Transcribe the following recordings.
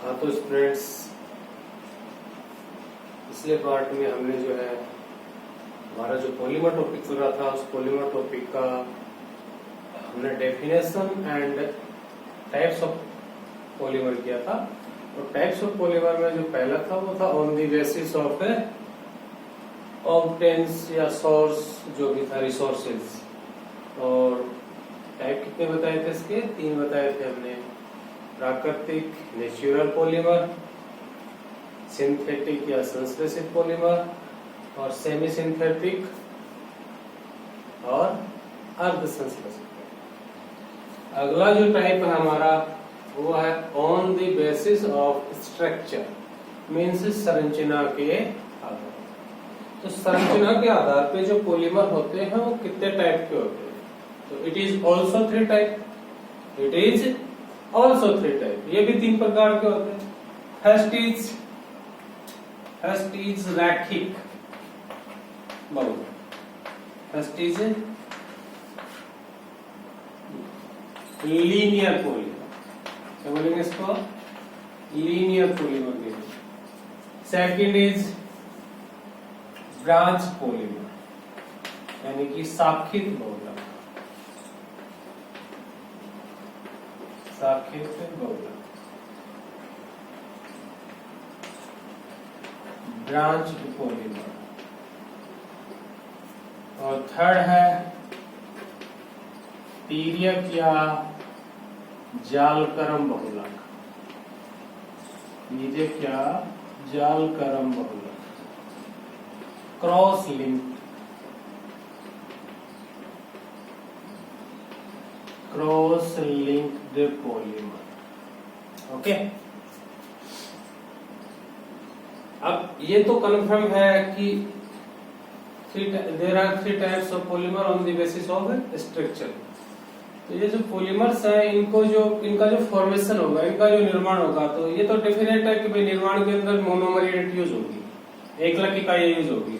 हाँ तो स्टूडेंट्स, पिछले पार्ट में हमने जो है हमारा जो पॉलीमर टॉपिक चल रहा था, उस पॉलीमर टॉपिक का हमने definition and types of polymer किया था। और टाइप्स ऑफ पॉलीमर में जो पहला था वो था ऑन द बेसिस ऑफ ऑब्टेंस या सोर्स, जो भी था रिसोर्सेज। और टाइप कितने बताए थे इसके? 3 बताए थे हमने। प्राकृतिक नेचुरल पॉलीमर, सिंथेटिक या संश्लेषित पॉलीमर, और सेमी सिंथेटिक और अर्ध संश्लेषित। अगला जो टाइप है हमारा वो है on the basis of structure, means संरचना के आधार। तो संरचना के आधार पे जो पॉलीमर होते हैं वो कितने टाइप के होते हैं? तो it is also 3 type. It is also 3 type. ये भी 3 प्रकार के होते हैं। फर्स्ट इज रैखिक बहुल। First is linear polymer. क्या बोलेंगे इसको? Linear polymer. Second is branch polymer, यानी कि शाखित बहुलक। शाखित बहुलक, ब्रांच पॉलीमर। और थर्ड है तिर्यक या जालकरम बहुलक। तिर्यक या जालकरम बहुलक, cross link, cross linked polymer. Okay, अब ये तो कंफर्म है कि there are 3 types of polymer on the basis of structure. तो ये जो पॉलीमर्स है, इनका जो फॉर्मेशन होगा, इनका जो निर्माण होगा, तो ये तो डेफिनेट है कि भाई निर्माण के अंदर मोनोमर यूनिट यूज होगी, एकलक इकाई यूज होगी।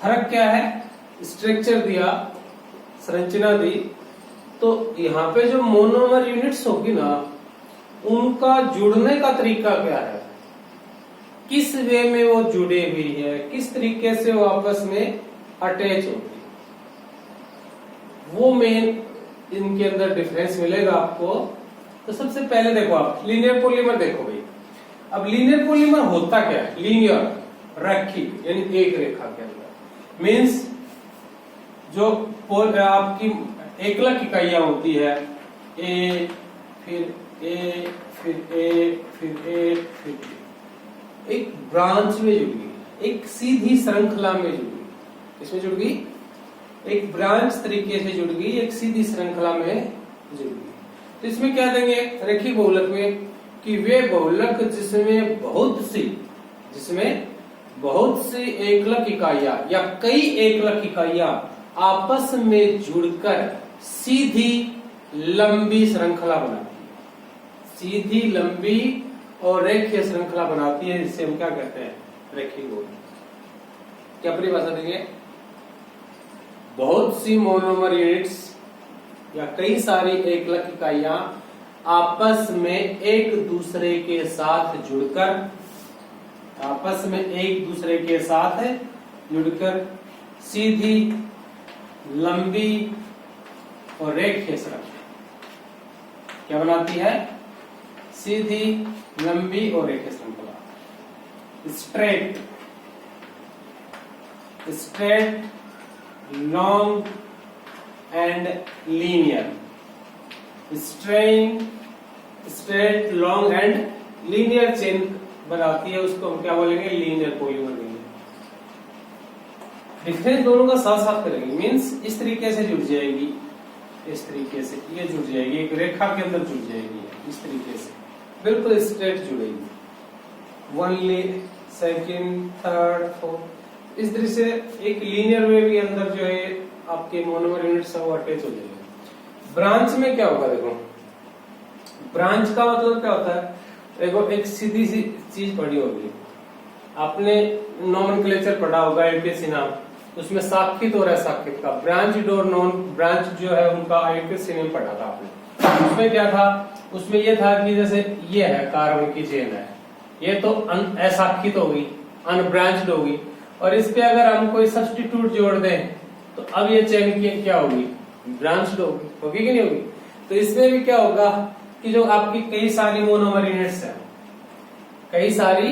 फर्क क्या है? स्ट्रक्चर दिया, संरचना दी, तो यहाँ पे जो मोनोमर यूनिट्स होगी ना, उनका जुड़ने का तरीका क्या है, किस वे में वो जुड़े हुई है, किस तरीके से वो आपस में अटैच होगी, वो मेन इनके अंदर डिफरेंस मिलेगा आपको। तो सबसे पहले देखो आप लीनियर पॉलीमर देखो भाई। अब लीनियर पॉलीमर होता क्या है? लीनियर, रैखिक, यानी एक रेखा के अंदर। मीन्स जो आपकी एकलक इकाइयां होती है, ए फिर ए फिर ए फिर ए फिर ए, एक ब्रांच में जुड़ गई, एक सीधी श्रृंखला में जुड़ गई। किसमें जुड़ गई? एक ब्रांच तरीके से जुड़ गई, एक सीधी श्रृंखला में जुड़ गई। तो इसमें क्या देंगे रैखिक बहुलक में कि वे बहुलक जिसमें बहुत सी एकलक इकाइयां या कई एकलक इकाइयां आपस में जुड़कर सीधी लंबी श्रृंखला बनाती है। सीधी लंबी और रेखीय श्रृंखला बनाती है, जिसे हम क्या कहते हैं? रैखिक बहुलक। क्या परिभाषा देंगे? बहुत सी मोनोमर यूनिट्स या कई सारी एकलक इकाइयां आपस में एक दूसरे के साथ जुड़कर सीधी लंबी और रेखीय श्रृंखला क्या बनाती है? सीधी लंबी और रेखीय श्रृंखला। Straight, long and linear. Straight, long and linear chain बनाती है, उसको हम क्या बोलेंगे? लीनियर पॉलीमर बोलेंगे। डिफरेंस दोनों का साथ साथ करेंगे। मीन्स इस तरीके से जुड़ जाएगी, इस तरीके से ये जुड़ जाएगी, एक रेखा के अंदर जुड़ जाएगी, इस तरीके से बिल्कुल स्ट्रेट जुड़ेगी। 1 सेकंड, थर्ड, फोर्थ, इस तरह से एक लीनियर में भी अंदर जो है आपके मोनोमर यूनिट सब अटैच हो जाएंगे। ब्रांच में क्या होगा? देखो, ब्रांच का मतलब क्या होता है? देखो, एक सीधी सी चीज पड़ी होगी, आपने नॉमेनक्लेचर पढ़ा होगा एमपीएससी नाम, उसमें शाखित और अशाखित का ब्रांच और नॉन ब्रांच जो है उनका आईपीएससी में पढ़ा था आपने। उसमें क्या था, उसमें ये था कि जैसे ये है कार्बन की चेन है, ये तो अशाखित होगी, अनब्रांच्ड होगी, और इस पे अगर हम कोई सब्स्टिट्यूट जोड़ दें तो अब ये चेन की क्या होगी, ब्रांच्ड होगी कि नहीं होगी। तो इसमें भी क्या होगा कि जो आपकी कई सारी मोनोमर यूनिट्स है, कई सारी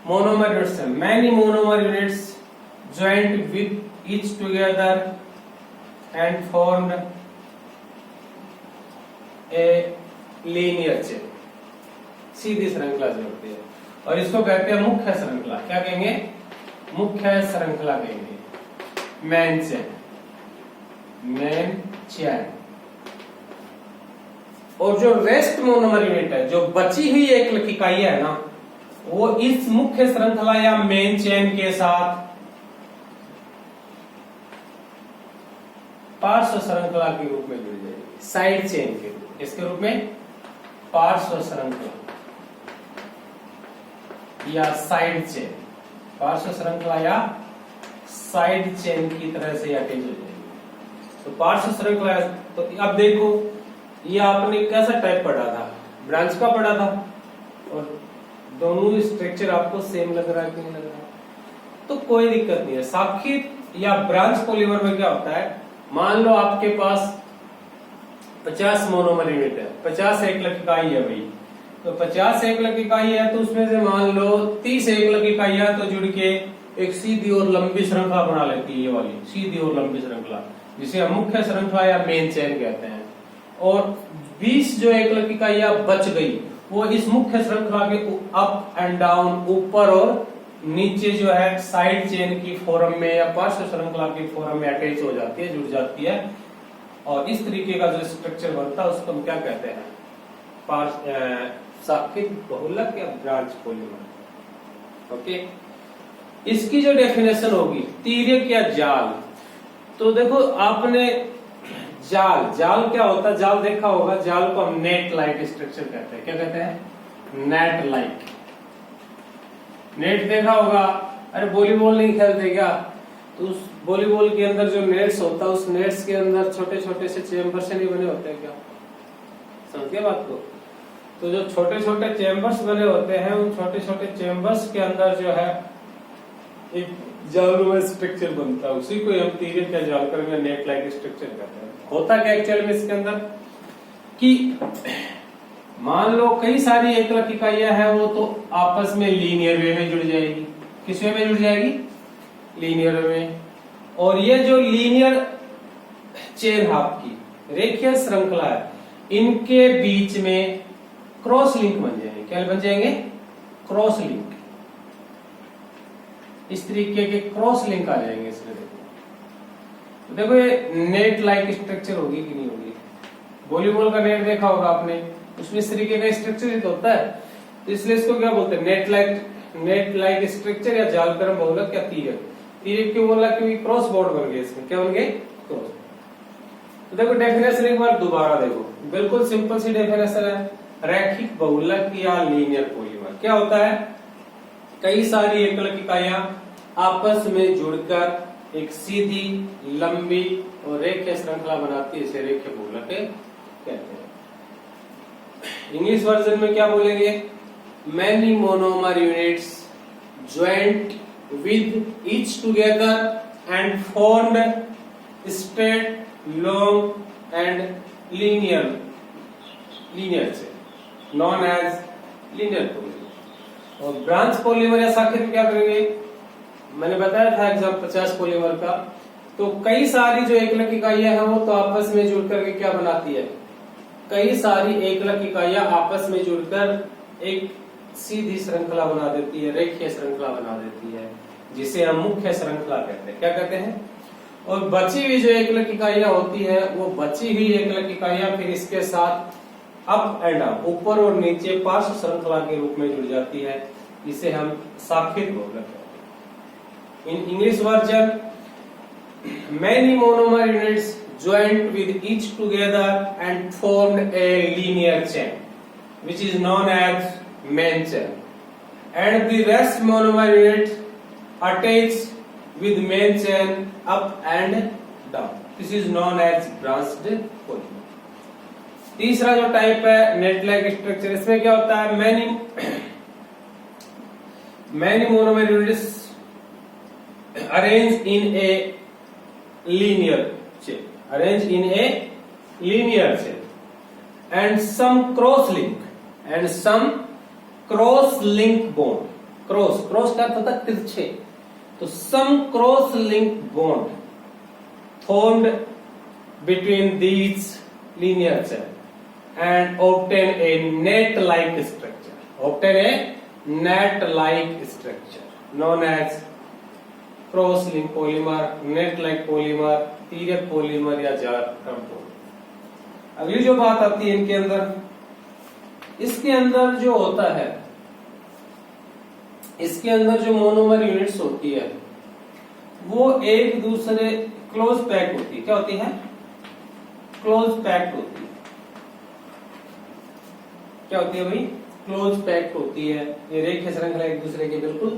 मोनोमर यूनिट्स है, many monomer units joint with each together and formed a linear chain, सीधी श्रृंखला जोड़ती है, और इसको कहते हैं मुख्य श्रृंखला। क्या कहेंगे, मुख्य श्रृंखला कहेंगे, मेन चेन, मेन चेन। और जो रेस्ट मोनोमर यूनिट है, जो बची हुई एकल इकाई है ना, वो इस मुख्य श्रृंखला या मेन चेन के साथ पार्श्व श्रृंखला के रूप में जुड़ जाएगी, साइड चेन के रूप, इसके रूप में पार्श्व श्रृंखला या साइड चेन, पार्श्व श्रृंखला या साइड चेन की तरह से अटैच हो जाएगी। तो पार्श्व श्रृंखला, तो अब देखो ये आपने कैसा टाइप पढ़ा था, ब्रांच का पढ़ा था, और दोनों स्ट्रक्चर आपको सेम लग रहा है कि नहीं लग रहा, तो कोई दिक्कत नहीं है। शाखित या ब्रांच पॉलीमर में क्या होता है, मान लो आपके पास 50 मोनोमर यूनिट है, 50 एकलक इकाई है भाई, तो 50 एकलक इकाई है, तो उसमें से मान लो 30 एकलक इकाइयां तो जुड़ के एक सीधी और लंबी श्रृंखला बना लेती है, ये वाली सीधी और लंबी श्रृंखला, जिसे हम मुख्य श्रृंखला या मेन चेन कहते हैं। और 20 जो एकलक इकाइयां बच गई, वो इस मुख्य श्रृंखला के अप एंड डाउन, ऊपर और नीचे जो है साइड चेन की फॉर्म में या पार्श्व श्रृंखला की फॉर्म में अटैच हो जाती है, जुड़ जाती है, और इस तरीके का जो स्ट्रक्चर बनता है उसको हम क्या कहते हैं, शाखित बहुलक या ब्रांच पॉलीमर। ओके, इसकी जो डेफिनेशन होगी, तिर्यक या जाल, तो देखो आपने जाल, जाल क्या होता है, जाल देखा होगा, जाल को हम नेट लाइक स्ट्रक्चर कहते हैं। क्या कहते हैं, नेट लाइक। नेट देखा होगा, अरे वॉलीबॉल नहीं खेलते क्या, तो उस वॉलीबॉल के अंदर जो नेट्स होता है, उस नेट्स के अंदर छोटे छोटे से चेम्बर से नहीं बने होते हैं क्या, समझिए बात को। तो जो छोटे छोटे चेम्बर्स बने होते हैं, उन छोटे छोटे चेम्बर्स के अंदर जो है एक जालनुमा स्ट्रक्चर बनता है, उसी को हम तिर्यक या जालकर में नेट लाइक स्ट्रक्चर कहते हैं। होता क्या एक्चुअल में इसके अंदर कि मान लो कई सारी एकलक इकाइयां हैं, वो तो आपस में लीनियर वे में जुड़ जाएगी। किस वे में जुड़ जाएगी, लीनियर वे में। और ये जो लीनियर चेन है आपकी, रेखीय श्रृंखला है, इनके बीच में क्रॉस लिंक बन जाएंगे। क्या बन जाएंगे, क्रॉस लिंक। इस तरीके के क्रॉस लिंक आ जाएंगे इसमें। देखो देखो ये नेट लाइक स्ट्रक्चर होगी कि नहीं होगी। वॉलीबॉल का नेट देखा होगा आपने, उसमें इस तरीके का स्ट्रक्चर ही तो होता है, तो इसलिए इसको क्या बोलते हैं, नेट लाइक स्ट्रक्चर या जालकर्म बहुलक या तिर्यक। तिर्यक क्यों बोला, क्योंकि क्रॉस बोर्ड बन गए इसमें। क्या बन गए, क्रॉस। तो देखो डेफिनेशन एक बार दोबारा देखो, बिल्कुल सिंपल सी डेफिनेशन है। रैखिक बहुलक या लीनियर पॉलीमर क्या होता है, कई सारी एकलक इकाइयां आपस में जुड़कर एक सीधी, लंबी और रेखीय श्रृंखला बनाती है, इसे रेखीय बहुलक कहते हैं। इंग्लिश वर्जन में क्या बोलेंगे, many monomer units joint with each together and formed straight, long and linear chain known as linear polymer. और ब्रांच पॉलीमर या शाखित में क्या करेंगे, मैंने बताया था एग्जाम 50 पॉलीमर का, तो कई सारी जो एकलक इकाइयां हैं वो तो आपस में जुड़कर के क्या बनाती है, कई सारी एकलक इकाइयां आपस में जुड़कर एक सीधी श्रृंखला बना देती है, रेखीय श्रृंखला बना देती है, जिसे हम मुख्य श्रृंखला कहते हैं। क्या कहते हैं। और बची हुई जो एकलक इकाइयां होती है, वो बची हुई एकलक इकाइयां फिर इसके साथ अप एंड डाउन, ऊपर और नीचे पार्श्व श्रृंखला के रूप में जुड़ जाती है, इसे हम शाखित बहुलक कहते हैं। In English version, many monomer units joined with each together and formed a linear chain, which is known as main chain, and the rest monomer units attached with main chain up and down. This is known as branched polymer. तीसरा जो type है net like structure, इसमें क्या होता है, many monomer units arrange in A linear chain, arrange in A linear chain and some cross link bond, cross का अर्थ होता है तिरछे, तो some cross link bond formed between these linear chain and obtain a net like structure known as cross link polymer, net like polymer, तिर्यक polymer या jar compound. अगली जो बात आती है इनके अंदर, इसके अंदर जो होता है, इसके अंदर जो मोनोमर यूनिट्स होती है वो एक दूसरे क्लोज पैक्ड होती है। क्या होती है? क्लोज पैक्ड होती है। क्या होती है भाई? क्लोज पैक्ड होती है। ये रेखीय श्रृंखला एक दूसरे के बिल्कुल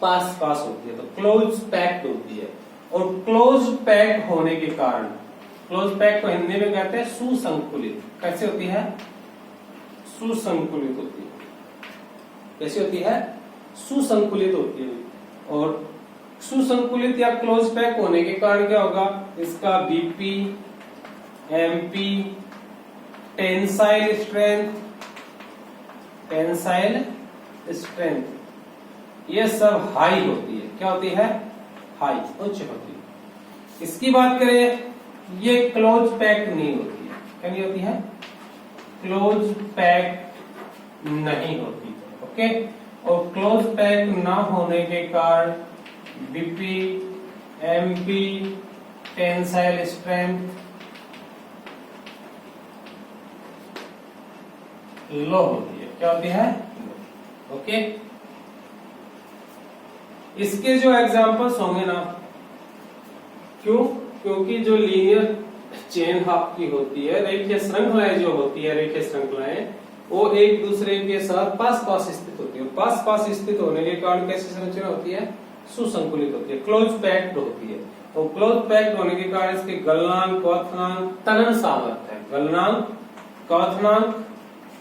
पास पास होती है, तो क्लोज पैक्ड होती है। और क्लोज पैक्ड होने के कारण, क्लोज पैक को हिंदी में कहते हैं सुसंकुलित। कैसे होती है? सुसंकुलित होती है। कैसी होती है? सुसंकुलित होती है। और सुसंकुलित या क्लोज पैक होने के कारण क्या होगा, इसका बीपी, एमपी, टेंसाइल स्ट्रेंथ ये सब हाई होती है। क्या होती है? हाई, उच्च होती है। इसकी बात करें, ये क्लोज पैक नहीं होती है। क्या नहीं होती है? क्लोज पैक नहीं होती। ओके, और क्लोज पैक ना होने के कारण बीपी, एमपी, टेंसाइल स्ट्रेंथ लो होती है। क्या होती है? ओके, इसके जो एग्जांपल्स होंगे ना, क्यों? क्योंकि जो लीनियर चेन आपकी होती है, रेखीय श्रृंखलाएं जो होती है, रेखीय श्रृंखलाएं वो एक दूसरे के साथ पास पास स्थित होती है। पास पास स्थित होने के कारण कैसी संरचना होती है? सुसंकुलित होती है, क्लोज पैक्ड होती है। और क्लोज पैक्ड होने के कारण इसके गलनांक, क्वथनांक, तनन सामर्थ्य है। गलनांक, क्वथनांक,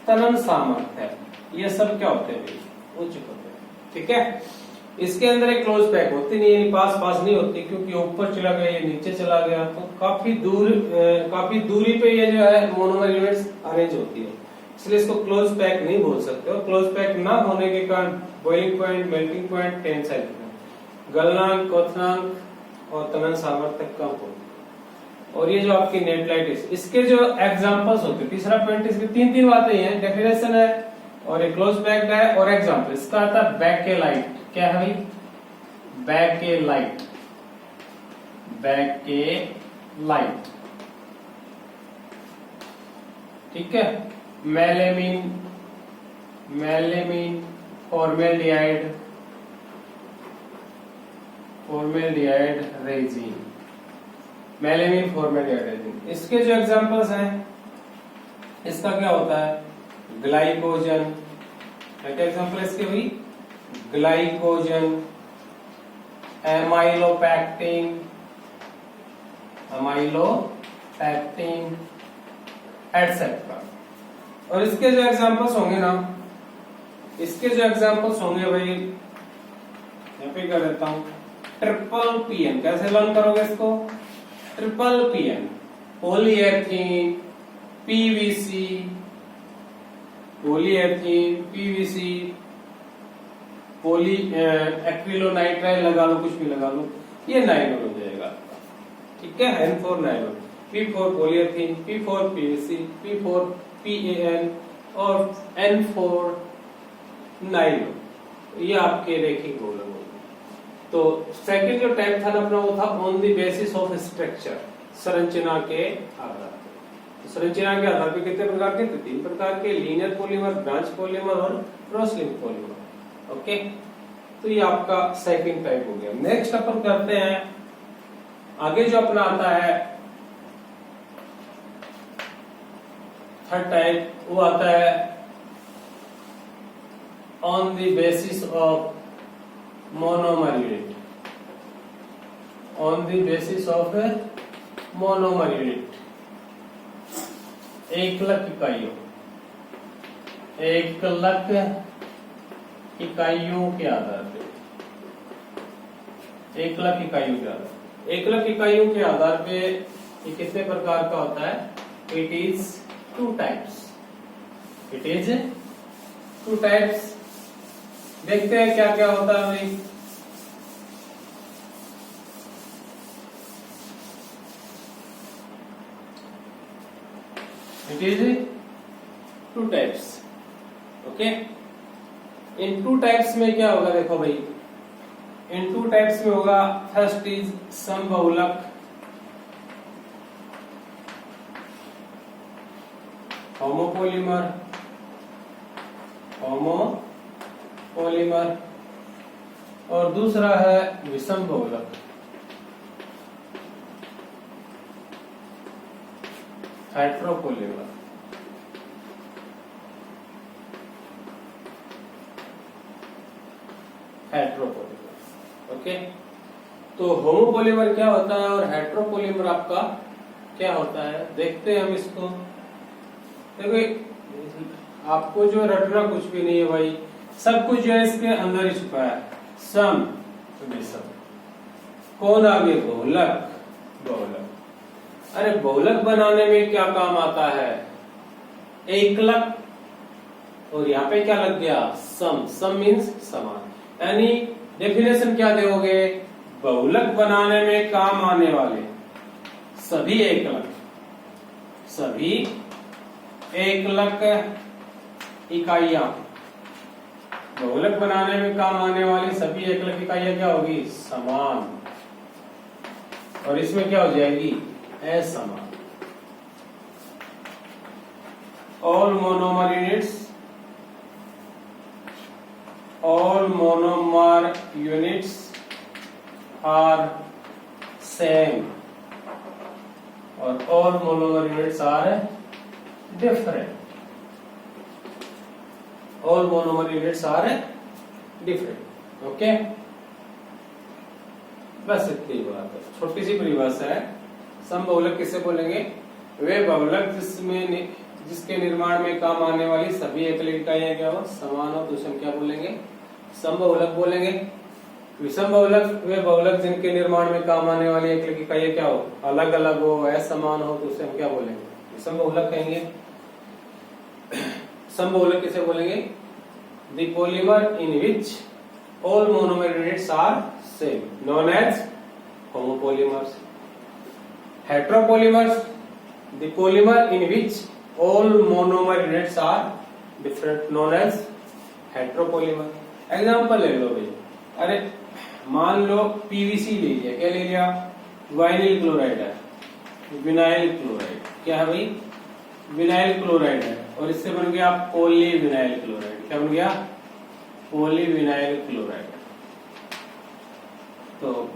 तनन सामर्थ्य, ये सब क्या होते हैं? उच्च होते हैं। ठीक है, इसके अंदर एक क्लोज पैक होती नहीं है, पास पास नहीं होती, क्योंकि ऊपर चला गया, ये नीचे चला गया, तो काफी दूरी पे ये जो है मोनोमर यूनिट्स अरेंज होती है, इसलिए इसको क्लोज पैक नहीं बोल सकते हो। क्लोज पैक ना होने के कारण boiling point, melting point, tensile गलनांक, क्वथनांक और तनन सामर्थ्य कम होती है। और ये जो आपकी नेट लाइट, इसके जो एग्जांपल्स होते हैं, तीसरा पॉइंट, इसमें तीन बातें हैं, डेफिनेशन है और एक क्लोज पैक्ड है और एग्जांपल। इसका आता है बैकेलाइट। क्या है भाई? Bakelite, Bakelite. ठीक है, मेलेमिन, फॉर्मेल्डिहाइड, रेजिन, मेलेमिन, फॉर्मेल्डिहाइड, रेजिन। इसके जो एग्जांपल्स हैं, इसका क्या होता है? ग्लाइकोजन। क्या एग्जांपल है इसके भाई? Glycogen, amylopectin, etcetera. और इसके जो एग्जांपल्स होंगे ना, इसके जो एग्जांपल्स होंगे भाई, यहाँ पे कर देता हूं, ट्रिपल पीएन। कैसे लर्न करोगे इसको? ट्रिपल पीएन, पॉलीएथीन, पीवीसी, पोली एक्रिलोनाइट्राइल लगा लो, कुछ भी लगा लो, ये नाइलोन हो जाएगा। ठीक है, N4 nylon, P4 पॉलीएथीन, P4 PVC, P4 PAN और N4 नाइलोन। ये आपके रेखिक गोलक होंगे। तो सेकंड जो टाइप था ना अपना, वो था on the basis of structure, संरचना के आधार पर। तो संरचना के आधार पर कितने प्रकार के? 3 प्रकार के, लीनियर पॉलीमर, ब्रांच पॉलीमर और क्रॉस लिंक पॉलीमर। ओके, तो ये आपका सेकंड टाइप हो गया। नेक्स्ट अपन करते हैं, आगे जो अपना आता है थर्ड टाइप, वो आता है on the basis of monomer unit. On the basis of monomer unit, एकलक इकाइयों, एकलक इकाइयों के आधार पे, एकलक इकाइयों के आधार, एकलक इकाइयों के आधार पे ये कितने प्रकार का होता है? It is 2 types, it is 2 types. देखते हैं क्या क्या होता है भाई। It is 2 types, okay. In 2 types में क्या होगा देखो भाई, इन 2 टाइप्स में होगा, फर्स्ट इज समबहुलक, होमोपोलीमर, होमोपोलीमर, और दूसरा है विषम बहुलक, हेट्रोपोलीमर। हेट्रोपोलीमर, ओके। तो होमोपोलीमर क्या होता है और हेट्रोपोलीमर आपका क्या होता है, देखते हैं हम इसको। देखो आपको जो रटना कुछ भी नहीं है भाई, सब कुछ जो है इसके अंदर ही छुपा है। सम विषम, कौन आ गया? बहुलक, बहुलक। अरे बहुलक बनाने में क्या काम आता है? एकलक, और यहाँ पे क्या लग गया? सम, सम मीन्स समान। यानी डेफिनेशन क्या दोगे? बहुलक बनाने में काम आने वाले सभी एकलक, सभी एकलक इकाइयां, बहुलक बनाने में काम आने वाली सभी एकलक इकाइयां क्या होगी? समान। और इसमें क्या हो जाएगी? असमान। All monomer units, all monomer units are same और all monomer units are different, all monomer units are different, okay। बस इतनी बात है, छोटी सी परिभाषा है। समबहुलक किसे बोलेंगे? वे बहुलक जिसके निर्माण में काम आने वाली सभी एकल इकाइयां क्या हो? समान हो, तो उसे हम क्या बोलेंगे? समबहुलक बोलेंगे। विषम बहुलक वे बहुलक जिनके निर्माण में काम आने वाली एकल इकाइयां क्या हो? अलग अलग हो, असमान हो, तो उसे हम क्या बोलेंगे? विषम बहुलक कहेंगे। समबहुलक किसे बोलेंगे? The polymer in which all monomer units are same, known as homopolymers. Heteropolymers, the polymer in which all monomer units are different, known as heteropolymer. Example ले लो भाई, अरे मान लो पीवीसी ले लिया, क्या ले लिया? वाइनिल क्लोराइड है, विनाइल क्लोराइड, क्या है भाई? विनाइल क्लोराइड है, और इससे बन गया पॉलीविनाइल क्लोराइड। क्या बन गया? Polyvinyl chloride. तो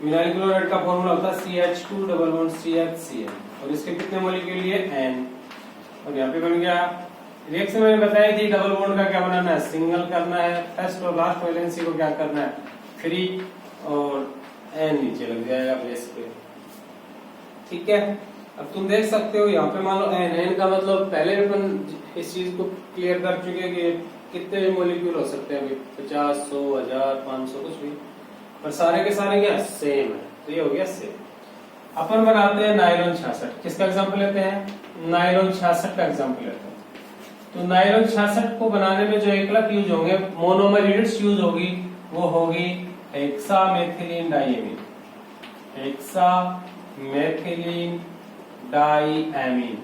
विनाइल क्लोराइड का फॉर्मूला होता है CH2 डबल बॉन्ड CHCl, और इसके कितने मॉलिक्यूल लिए? N। और यहाँ पे बन गया, रिएक्शन मैंने बताई थी, डबल बॉन्ड का क्या बनाना है? सिंगल करना है। फर्स्ट और लास्ट वैलेंसी को क्या करना है? फ्री, और N नीचे लग जाएगा बेस पे, ठीक है। अब तुम देख सकते हो यहाँ पे मान लो N का मतलब पहले अपन इस चीज को क्लियर कर चुके हैं कि कितने मॉलिक्यूल हो सकते हैं, 50, 100, 1000, 500, कुछ भी, पर सारे के सारे क्या? सेम है। तो ये हो गया सेम। अपन बनाते हैं नायलॉन 66। किसका एग्जांपल लेते हैं? नायलॉन 66 का एग्जांपल लेते हैं। तो नायलॉन 66 को बनाने में जो एकलक यूज होंगे, मोनोमर यूनिट्स यूज होगी, वो होगी hexamethylene diamine, hexamethylene diamine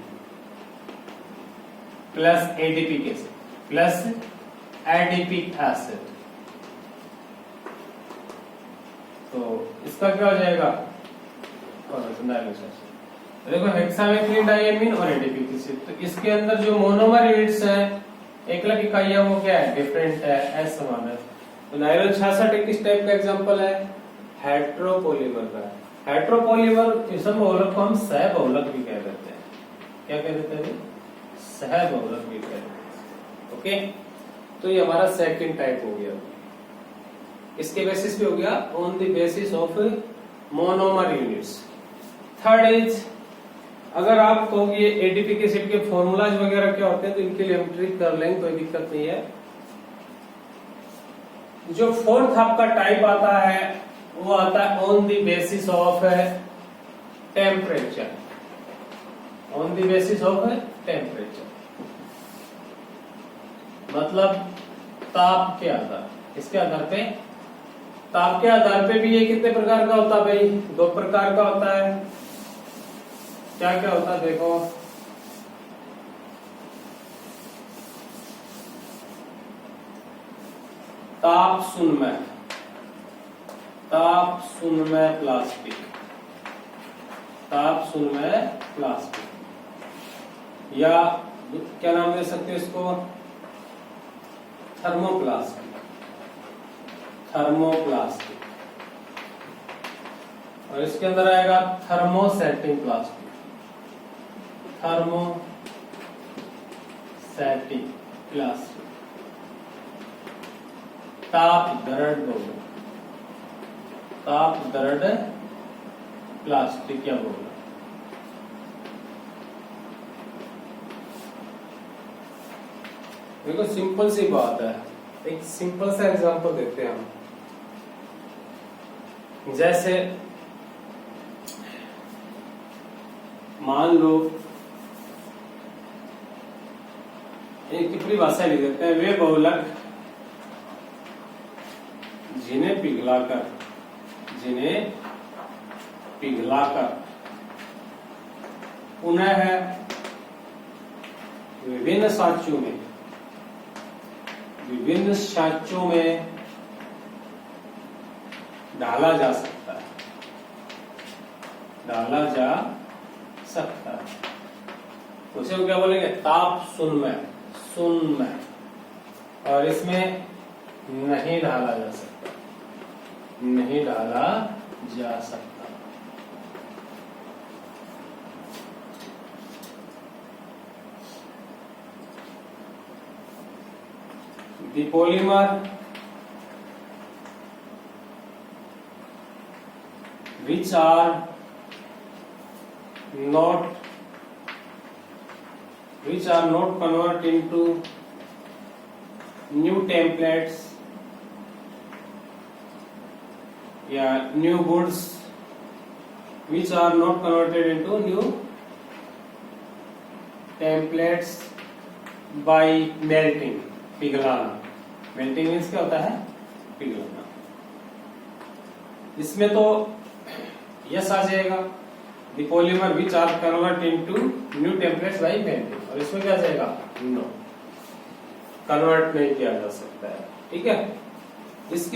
plus ADP acid plus adipic acid. तो इसका क्या हो जाएगा? देखो हेक्सामेथिलीन डाइएमीन और एडीपी एसिड, तो इसके अंदर जो मोनोमर यूनिट्स हैं, एकलक इकाइयां, वो क्या है? डिफरेंट है, असमान है। तो नायलॉन 66 एक किस टाइप का एग्जांपल है? हेट्रोपोलीमर का। हेट्रोपोलीमर विषम बहुलक को हम सहबहुलक भी कह देते हैं। क्या कह देते हैं? सहबहुलक भी कह देते हैं, ओके। तो ये हमारा सेकंड टाइप हो गया। इसके बेसिस पे हो गया on the basis of monomer units. Third is अगर आप कहोगे ये एडीपी एसिड के फॉर्मूलाज वगैरह क्या होते हैं तो इनके लिए हम ट्रिक कर लेंगे, कोई दिक्कत नहीं है। जो फोर्थ आपका टाइप आता है वो आता है on the basis of temperature, on the basis of temperature मतलब ताप के आधार, इसके आधार पे, ताप के आधार पे भी ये कितने प्रकार का होता है भाई? 2 प्रकार का होता है। क्या क्या होता है देखो, ताप सुन्मय, ताप सुन्मय प्लास्टिक, ताप सुन्मय प्लास्टिक, या क्या नाम दे सकते हैं इसको, थर्मोप्लास्टिक, थर्मोप्लास्टिक। और इसके अंदर आएगा थर्मोसेटिंग प्लास्टिक, थर्मोसेटिंग प्लास्टिक, ताप दरड बोलो, ताप दरड प्लास्टिक क्या बोलो। देखो सिंपल सी बात है, एक सिंपल सा एग्जांपल देते हैं हम। जैसे मान लो एक टिप्पणी भाषा लिख देते हैं, वे बहुलक जिन्हें पिघलाकर, जिन्हें पिघलाकर पुनः विभिन्न साँचों में, विभिन्न साँचों में डाला जा सकता है, डाला जा सकता है। उसे क्या बोलेंगे? ताप सुन्मय, सुन्मय। और इसमें नहीं डाला जा सकता, नहीं डाला जा सकता। The polymer which are not converted into new templates या new goods, which are not converted into new templates by melting, पिघलाना। मेल्टिंग मीन्स क्या होता है? पिघलाना। इसमें तो यस आ जाएगा, the polymer which are convert into new templates by melting. और इसमें क्या जाएगा? नो, कन्वर्ट नहीं किया जा सकता है। ठीक है, इसके